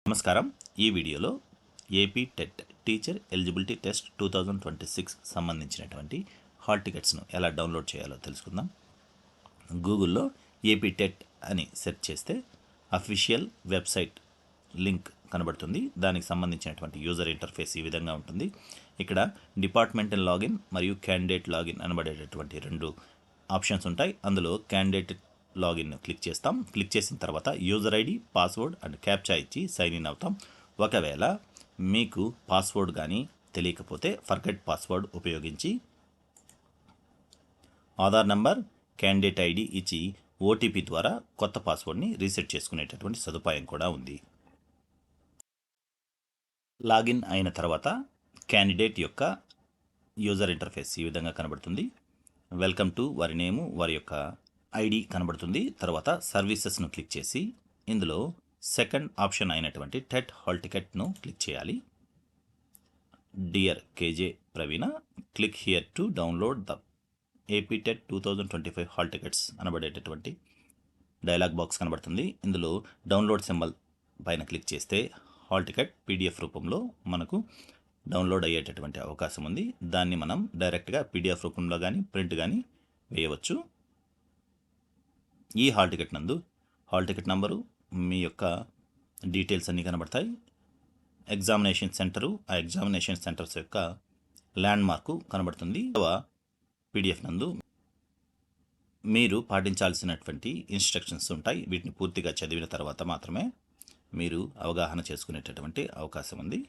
నమస్కారం. ఈ వీడియోలో AP TET teacher eligibility test 2026 సంబంధించినటువంటి హాల్ టికెట్స్ను ఎలా డౌన్లోడ్ చేయాలో తెలుసుకుందాం. గూగుల్లో ఏపీ టెట్ అని సెర్చ్ చేస్తే అఫీషియల్ వెబ్సైట్ లింక్ కనబడుతుంది. దానికి సంబంధించినటువంటి యూజర్ ఇంటర్ఫేస్ ఈ విధంగా ఉంటుంది. ఇక్కడ డిపార్ట్మెంటల్ లాగిన్ మరియు క్యాండిడేట్ లాగిన్ అనబడేటటువంటి రెండు ఆప్షన్స్ ఉంటాయి. అందులో క్యాండిడేట్ లాగిన్ క్లిక్ చేస్తాం. క్లిక్ చేసిన తర్వాత user ID, password and captcha ఇచ్చి సైన్ ఇన్ అవుతాం. ఒకవేళ మీకు పాస్వర్డ్ కానీ తెలియకపోతే ఫర్గెట్ పాస్వర్డ్ ఉపయోగించి ఆధార్ నంబర్, క్యాండిడేట్ ఐడి ఇచ్చి ఓటీపీ ద్వారా కొత్త పాస్వర్డ్ని రీసెట్ చేసుకునేటటువంటి సదుపాయం కూడా ఉంది. లాగిన్ అయిన తర్వాత క్యాండిడేట్ యొక్క యూజర్ ఇంటర్ఫేస్ ఈ విధంగా కనబడుతుంది. వెల్కమ్ టు వారి నేము, వారి యొక్క ఐడి కనబడుతుంది. తర్వాత సర్వీసెస్ను క్లిక్ చేసి ఇందులో సెకండ్ ఆప్షన్ అయినటువంటి టెట్ హాల్ టికెట్ను క్లిక్ చేయాలి. Dear KJ Praveena, click here to download the AP TET 2025 hall tickets అనబడేటటువంటి డైలాగ్ బాక్స్ కనబడుతుంది. ఇందులో డౌన్లోడ్ సింబల్ పైన క్లిక్ చేస్తే హాల్ టికెట్ పీడిఎఫ్ రూపంలో మనకు డౌన్లోడ్ అయ్యేటటువంటి అవకాశం ఉంది. దాన్ని మనం డైరెక్ట్గా పీడిఎఫ్ రూపంలో కానీ ప్రింట్ కానీ వేయవచ్చు. ఈ హాల్ టికెట్ నందు హాల్ టికెట్ నంబరు, మీ యొక్క డీటెయిల్స్ అన్నీ కనబడతాయి. ఎగ్జామినేషన్ సెంటరు, ఆ ఎగ్జామినేషన్ సెంటర్స్ యొక్క ల్యాండ్ మార్కు కనబడుతుంది. పీడిఎఫ్ నందు మీరు పాటించాల్సినటువంటి ఇన్స్ట్రక్షన్స్ ఉంటాయి. వీటిని పూర్తిగా చదివిన తర్వాత మాత్రమే మీరు అవగాహన చేసుకునేటటువంటి అవకాశం ఉంది.